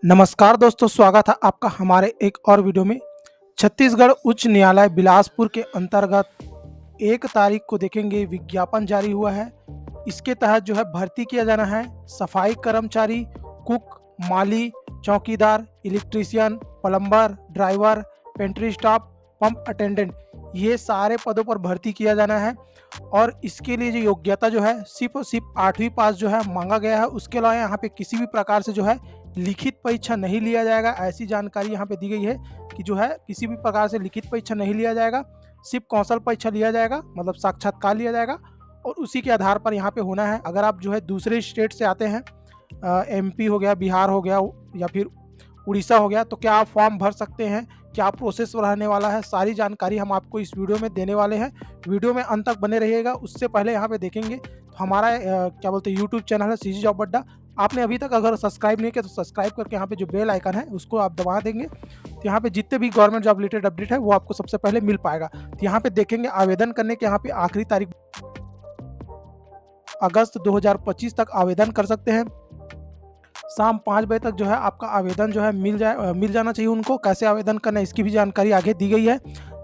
नमस्कार दोस्तों, स्वागत है आपका हमारे एक और वीडियो में। छत्तीसगढ़ उच्च न्यायालय बिलासपुर के अंतर्गत 1 तारीख को देखेंगे विज्ञापन जारी हुआ है। इसके तहत जो है भर्ती किया जाना है सफाई कर्मचारी, कुक, माली, चौकीदार, electrician, plumber, driver, pantry staff, pump attendant, ये सारे पदों पर भर्ती किया जाना है। और इसके लिए जो योग्यता जो है सिर्फ और सिर्फ 8वीं पास जो है मांगा गया है। उसके अलावा यहाँ पे किसी भी प्रकार से जो है लिखित परीक्षा नहीं लिया जाएगा। ऐसी जानकारी यहाँ पे दी गई है कि जो है किसी भी प्रकार से लिखित परीक्षा नहीं लिया जाएगा, सिर्फ कौशल परीक्षा लिया जाएगा, मतलब साक्षात्कार लिया जाएगा और उसी के आधार पर यहाँ पे होना है। अगर आप जो है दूसरे स्टेट से आते हैं, एमपी हो गया, बिहार हो गया या फिर उड़ीसा हो गया, तो क्या आप फॉर्म भर सकते हैं, क्या प्रोसेस रहने वाला है, सारी जानकारी हम आपको इस वीडियो में देने वाले हैं। वीडियो में अंत तक बने रहिएगा। उससे पहले यहाँ पे देखेंगे तो हमारा क्या बोलते हैं यूट्यूब चैनल है सीजी जॉब अड्डा। आपने अभी तक अगर सब्सक्राइब नहीं किया तो सब्सक्राइब करके यहाँ पे जो बेल आइकन है उसको आप दबा देंगे, तो यहाँ पे जितने भी गवर्नमेंट जॉब रिलेटेड अपडेट है वो आपको सबसे पहले मिल पाएगा। तो यहाँ पे देखेंगे आवेदन करने के यहाँ पे आखिरी तारीख अगस्त 2025 तक आवेदन कर सकते हैं। शाम 5 बजे तक जो है आपका आवेदन जो है मिल जाना चाहिए उनको। कैसे आवेदन करना है इसकी भी जानकारी आगे दी गई है।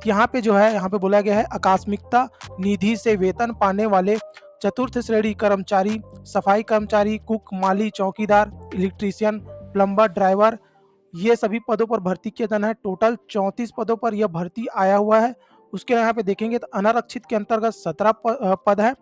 यहाँ पे जो है यहाँ पे बोला गया है आकस्मिकता निधि से वेतन पाने वाले चतुर्थ श्रेणी कर्मचारी, सफाई कर्मचारी, कुक, माली, चौकीदार, इलेक्ट्रीशियन, प्लम्बर, ड्राइवर, ये सभी पदों पर भर्ती किया जाना है। टोटल 34 पदों पर यह भर्ती आया हुआ है। उसके यहाँ पे देखेंगे तो अनारक्षित के अंतर्गत 17 पद है,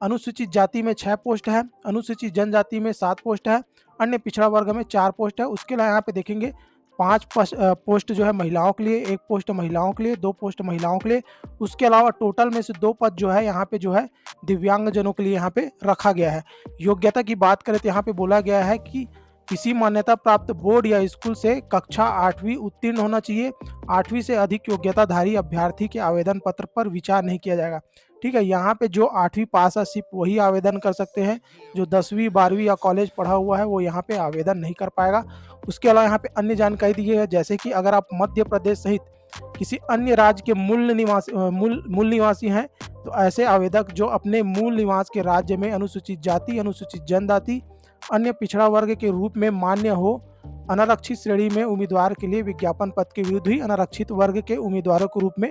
अनुसूचित जाति में 6 पोस्ट है, अनुसूचित जनजाति में 7 पोस्ट है, अन्य पिछड़ा वर्ग में 4 पोस्ट है। उसके अलावा यहाँ पे देखेंगे 5 पोस्ट जो है महिलाओं के लिए, 1 पोस्ट महिलाओं के लिए, 2 पोस्ट महिलाओं के लिए। उसके अलावा टोटल में से 2 पद जो है यहाँ पे जो है दिव्यांगजनों के लिए यहाँ पे रखा गया है। योग्यता की बात करें तो यहाँ पे बोला गया है कि किसी मान्यता प्राप्त बोर्ड या स्कूल से कक्षा 8वीं उत्तीर्ण होना चाहिए। 8वीं से अधिक योग्यताधारी अभ्यर्थी के आवेदन पत्र पर विचार नहीं किया जाएगा। ठीक है, यहाँ पे जो 8वीं पास है सिर्फ वही आवेदन कर सकते हैं। जो 10वीं 12वीं या कॉलेज पढ़ा हुआ है वो यहाँ पे आवेदन नहीं कर पाएगा। उसके अलावा यहाँ पे अन्य जानकारी दी है, जैसे कि अगर आप मध्य प्रदेश सहित किसी अन्य राज्य के मूल निवासी हैं तो ऐसे आवेदक जो अपने मूल निवास के राज्य में अनुसूचित जाति, अनुसूचित जनजाति, अन्य पिछड़ा वर्ग के रूप में मान्य हो, अनारक्षित श्रेणी में उम्मीदवार के लिए विज्ञापन पद के विरुद्ध ही अनारक्षित वर्ग के उम्मीदवारों के रूप में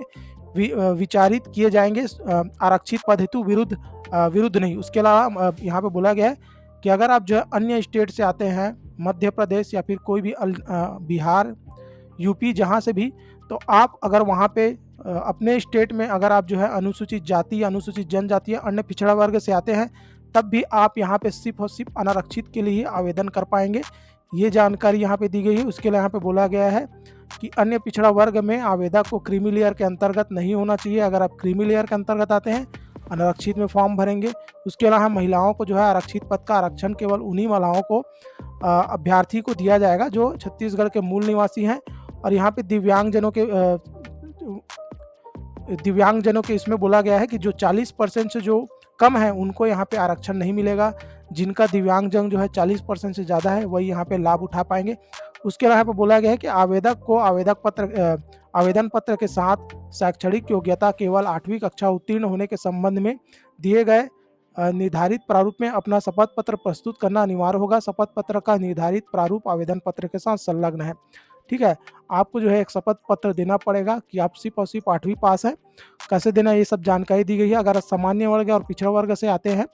विचारित किए जाएंगे। आरक्षित पद हेतु विरुद्ध नहीं। उसके अलावा यहाँ पे बोला गया है कि अगर आप जो है अन्य स्टेट से आते हैं, मध्य प्रदेश या फिर कोई भी बिहार, यूपी, जहाँ से भी, तो आप अगर वहाँ पे अपने स्टेट में अगर आप जो है अनुसूचित जाति, अनुसूचित जनजाति या अन्य पिछड़ा वर्ग से आते हैं, तब भी आप यहाँ पे सिर्फ और सिर्फ अनारक्षित के लिए आवेदन कर पाएंगे। ये जानकारी यहाँ पे दी गई है। उसके लिए यहाँ पे बोला गया है कि अन्य पिछड़ा वर्ग में आवेदक को क्रीमी लेयर के अंतर्गत नहीं होना चाहिए। अगर आप क्रीमी लेयर के अंतर्गत आते हैं, अनारक्षित में फॉर्म भरेंगे। उसके अलावा महिलाओं को जो है आरक्षित पद का आरक्षण केवल उन्हीं महिलाओं को अभ्यर्थी को दिया जाएगा जो छत्तीसगढ़ के मूल निवासी हैं। और यहाँ पे दिव्यांगजनों के इसमें बोला गया है कि जो 40% से जो कम है उनको यहाँ पे आरक्षण नहीं मिलेगा। जिनका दिव्यांगजन जो है 40% से ज़्यादा है वही यहाँ पे लाभ उठा पाएंगे। उसके अलावा यहाँ पे बोला गया है कि आवेदक को आवेदन पत्र के साथ शैक्षणिक योग्यता केवल 8वीं कक्षा उत्तीर्ण होने के संबंध में दिए गए निर्धारित प्रारूप में अपना शपथ पत्र प्रस्तुत करना अनिवार्य होगा। शपथ पत्र का निर्धारित प्रारूप आवेदन पत्र के साथ संलग्न है। ठीक है, आपको जो है एक शपथ पत्र देना पड़ेगा कि आप सिर्फ और सिर्फ 8वीं पास है। कैसे देना ये सब जानकारी दी गई है। अगर सामान्य वर्ग और पिछड़ा वर्ग से आते हैं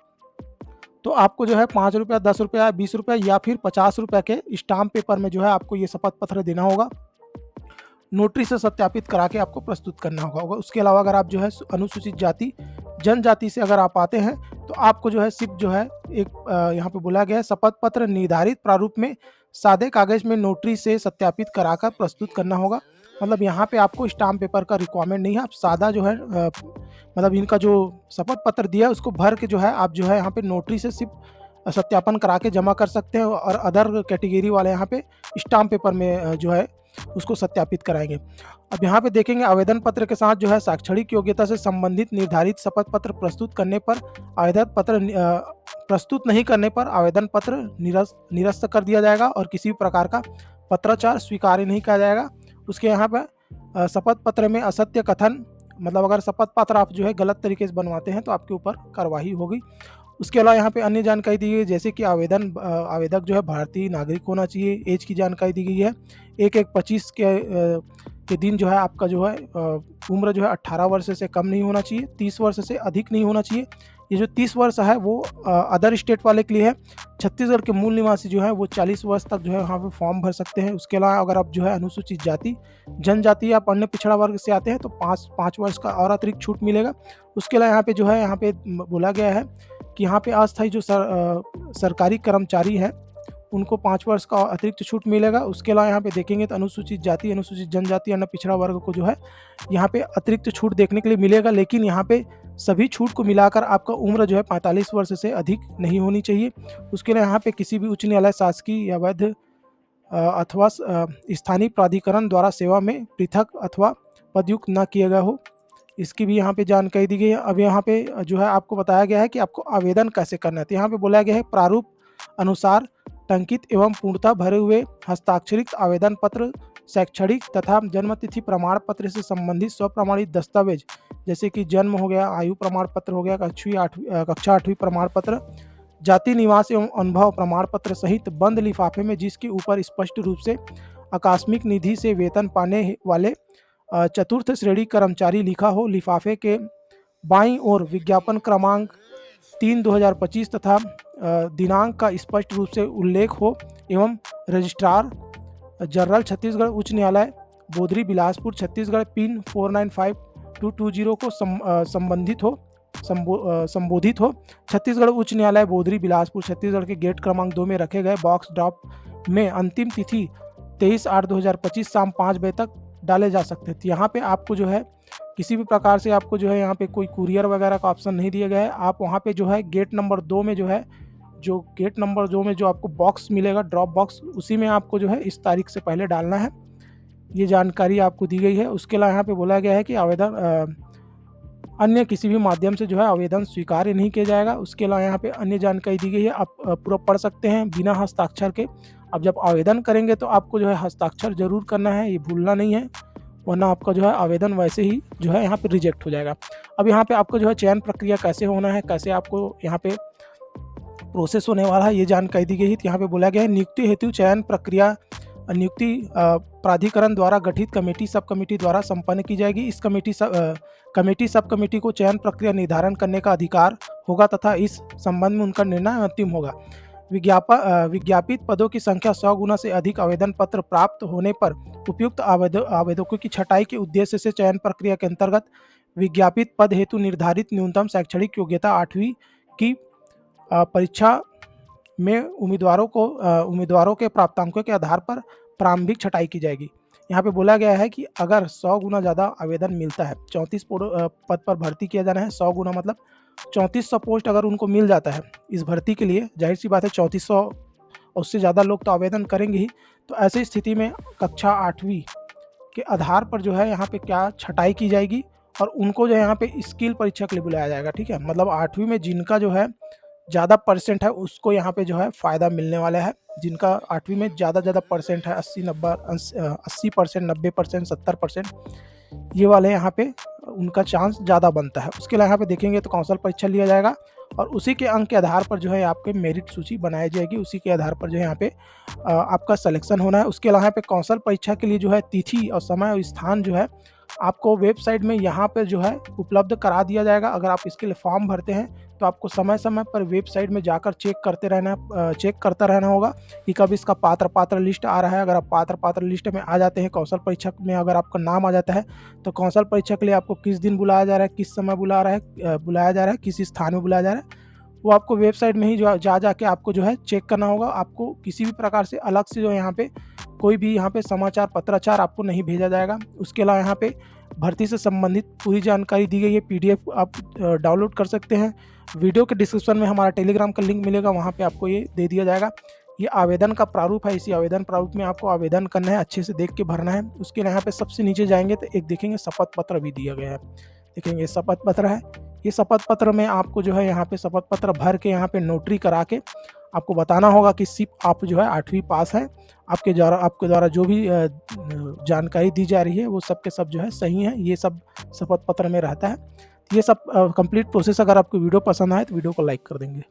तो आपको जो है 5 रुपया, 10 रुपया, 20 रुपया या फिर 50 रुपये के स्टाम्प पेपर में जो है आपको ये शपथ पत्र देना होगा। नोटरी से सत्यापित करा के आपको प्रस्तुत करना होगा। उसके अलावा अगर आप जो है अनुसूचित जाति, जनजाति से अगर आप आते हैं तो आपको जो है सिर्फ जो है एक यहाँ पे बोला गया है शपथ पत्र निर्धारित प्रारूप में सादे कागज में नोटरी से सत्यापित कराकर प्रस्तुत करना होगा। मतलब यहाँ पे आपको स्टाम्प पेपर का रिक्वायरमेंट नहीं है। आप सादा जो है मतलब इनका जो शपथ पत्र दिया है उसको भर के जो है आप जो है यहाँ पे नोटरी से सिर्फ सत्यापन करा के जमा कर सकते हैं। और अदर कैटेगरी वाले यहाँ पे स्टाम्प पेपर में जो है उसको सत्यापित कराएंगे। अब यहाँ पे देखेंगे आवेदन पत्र के साथ जो है शैक्षणिक योग्यता से संबंधित निर्धारित शपथ पत्र प्रस्तुत करने पर आवेदन पत्र प्रस्तुत नहीं करने पर आवेदन पत्र निरस्त कर दिया जाएगा और किसी भी प्रकार का पत्राचार स्वीकार्य नहीं किया जाएगा। उसके यहाँ पर शपथ पत्र में असत्य कथन, मतलब अगर शपथ पत्र आप जो है गलत तरीके से बनवाते हैं तो आपके ऊपर कार्रवाई होगी। उसके अलावा यहाँ पे अन्य जानकारी दी गई है, जैसे कि आवेदक जो है भारतीय नागरिक होना चाहिए। एज की जानकारी दी गई है, 1/1/25 के दिन जो है आपका जो है उम्र जो है 18 वर्ष से कम नहीं होना चाहिए, 30 वर्ष से अधिक नहीं होना चाहिए। ये जो 30 वर्ष है वो अदर स्टेट वाले के लिए है। छत्तीसगढ़ के मूल निवासी जो है वो 40 वर्ष तक जो है वहाँ पे फॉर्म भर सकते हैं। उसके अलावा अगर आप जो है अनुसूचित जाति, जनजाति या अन्य पिछड़ा वर्ग से आते हैं तो 5 वर्ष का और अतिरिक्त छूट मिलेगा। उसके अलावा यहाँ पे जो है यहाँ पे बोला गया है कि यहाँ पे अस्थायी जो सरकारी कर्मचारी है उनको 5 वर्ष का अतिरिक्त छूट मिलेगा। उसके अलावा यहाँ पे देखेंगे तो अनुसूचित जाति, अनुसूचित जनजाति, अन्य पिछड़ा वर्ग को जो है यहाँ पे अतिरिक्त छूट देखने के लिए मिलेगा, लेकिन यहाँ पे सभी छूट को मिलाकर आपका उम्र जो है 45 वर्ष से अधिक नहीं होनी चाहिए। उसके लिए यहाँ पे किसी भी उच्च न्यायालय, शासकीय या वैध अथवा स्थानीय प्राधिकरण द्वारा सेवा में पृथक अथवा पदयुक्त न किया गया हो, इसकी भी यहाँ पे जानकारी दी गई है। अब यहाँ पे जो है आपको बताया गया है कि आपको आवेदन कैसे करना है। तो यहाँ पे बोला गया है प्रारूप अनुसार टंकित एवं पूर्णतः भरे हुए हस्ताक्षरित आवेदन पत्र, शैक्षणिक तथा जन्मतिथि प्रमाण पत्र से संबंधित स्वप्रमाणित दस्तावेज जैसे कि जन्म हो गया, आयु प्रमाण पत्र हो गया, कक्षा 8वीं प्रमाण पत्र, जाति निवास एवं अनुभव प्रमाण पत्र सहित बंद लिफाफे में जिसके ऊपर स्पष्ट रूप से आकस्मिक निधि से वेतन पाने वाले चतुर्थ श्रेणी कर्मचारी लिखा हो। लिफाफे के बाईं ओर विज्ञापन क्रमांक 3/2025 तथा दिनांक का स्पष्ट रूप से उल्लेख हो एवं रजिस्ट्रार जनरल छत्तीसगढ़ उच्च न्यायालय बोदरी बिलासपुर छत्तीसगढ़ पिन 495220 को संबोधित हो। छत्तीसगढ़ उच्च न्यायालय बोदरी बिलासपुर छत्तीसगढ़ के गेट क्रमांक 2 में रखे गए बॉक्स ड्रॉप में अंतिम तिथि 23/8/2025 शाम 5 बजे तक डाले जा सकते हैं। तो यहाँ पे आपको जो है किसी भी प्रकार से आपको जो है यहाँ पे कोई कुरियर वगैरह का ऑप्शन नहीं दिया गया है। आप वहाँ पे जो है गेट नंबर 2 में जो आपको बॉक्स मिलेगा, ड्रॉप बॉक्स, उसी में आपको जो है इस तारीख से पहले डालना है। ये जानकारी आपको दी गई है। उसके अलावा यहाँ पे बोला गया है कि आवेदन अन्य किसी भी माध्यम से जो है आवेदन स्वीकार्य नहीं किया जाएगा। उसके अलावा यहाँ पे अन्य जानकारी दी गई है, आप पूरा पढ़ सकते हैं बिना हस्ताक्षर के। अब जब आवेदन करेंगे तो आपको जो है हस्ताक्षर जरूर करना है, ये भूलना नहीं है, वरना आपका जो है आवेदन वैसे ही जो है यहाँ पे रिजेक्ट हो जाएगा। अब यहाँ पे आपको जो है चयन प्रक्रिया कैसे होना है, कैसे आपको यहाँ पे प्रोसेस होने वाला है, ये जानकारी दी गई है। यहाँ पे बोला गया है नियुक्ति हेतु चयन प्रक्रिया नियुक्ति प्राधिकरण द्वारा गठित कमेटी सब कमेटी द्वारा संपन्न की जाएगी। इस कमेटी सब कमेटी को चयन प्रक्रिया निर्धारण करने का अधिकार होगा तथा इस संबंध में उनका निर्णय अंतिम होगा। विज्ञापित पदों की संख्या 100 गुना से अधिक आवेदन पत्र प्राप्त होने पर उपयुक्त आवेदकों की छटाई के उद्देश्य से चयन प्रक्रिया के अंतर्गत विज्ञापित पद हेतु निर्धारित न्यूनतम शैक्षणिक योग्यता 8वीं की परीक्षा में उम्मीदवारों के प्राप्तांकों के आधार पर प्रारंभिक छटाई की जाएगी। यहाँ पे बोला गया है कि अगर 100 गुना ज़्यादा आवेदन मिलता है, 34 पद पर भर्ती किया जाना है, 100 गुना मतलब 3400 पोस्ट अगर उनको मिल जाता है इस भर्ती के लिए, जाहिर सी बात है 3400 और उससे ज़्यादा लोग तो आवेदन करेंगे ही। तो ऐसी स्थिति में कक्षा 8वीं के आधार पर जो है यहाँ पे क्या छटाई की जाएगी और उनको जो है यहाँ पे स्किल परीक्षा के लिए बुलाया जाएगा। ठीक है, मतलब 8वीं में जिनका जो है ज़्यादा परसेंट है उसको यहाँ पे जो है फ़ायदा मिलने वाला है। जिनका 8वीं में ज़्यादा परसेंट है, 80%, 90%, 70%, ये वाले यहाँ पे उनका चांस ज़्यादा बनता है। उसके अलावा यहाँ पे देखेंगे तो कौशल परीक्षा लिया जाएगा और उसी के अंक के आधार पर जो है आपके मेरिट सूची बनाई जाएगी, उसी के आधार पर जो है यहाँ पे आपका सिलेक्शन होना है। उसके अलावा यहाँ पे कौशल परीक्षा के लिए जो है तिथि और समय और स्थान जो है आपको वेबसाइट में यहाँ पर जो है उपलब्ध करा दिया जाएगा। अगर आप इसके लिए फॉर्म भरते हैं तो आपको समय समय पर वेबसाइट में जाकर चेक करता रहना होगा कि कब इसका पात्र लिस्ट आ रहा है। अगर आप पात्र लिस्ट में आ जाते हैं, कौशल परीक्षा में अगर आपका नाम आ जाता है तो कौशल परीक्षा के लिए आपको किस दिन बुलाया जा रहा है, किस समय बुलाया जा रहा है, किस स्थान में बुलाया जा रहा है, वो आपको वेबसाइट में ही जो जाके आपको जो है चेक करना होगा। आपको किसी भी प्रकार से अलग से जो यहाँ पे कोई भी यहाँ पे समाचार पत्राचार आपको नहीं भेजा जाएगा। उसके अलावा यहाँ पे भर्ती से संबंधित पूरी जानकारी दी गई है, PDF आप डाउनलोड कर सकते हैं। वीडियो के डिस्क्रिप्शन में हमारा टेलीग्राम का लिंक मिलेगा, वहाँ पे आपको ये दे दिया जाएगा। ये आवेदन का प्रारूप है, इसी आवेदन प्रारूप में आपको आवेदन करना है, अच्छे से देख के भरना है। उसके लिए यहाँ पे सबसे नीचे जाएंगे तो एक देखेंगे शपथ पत्र भी दिया गया है, देखेंगे शपथ पत्र है। ये शपथ पत्र में आपको जो है यहाँ पे शपथ पत्र भर के यहाँ पे नोटरी करा के आपको बताना होगा कि सिर्फ आप जो है 8वीं पास है। आपके द्वारा जो भी जानकारी दी जा रही है वो सब के सब जो है सही है, ये सब शपथ पत्र में रहता है। ये सब कंप्लीट प्रोसेस अगर आपको वीडियो पसंद आए तो वीडियो को लाइक कर देंगे।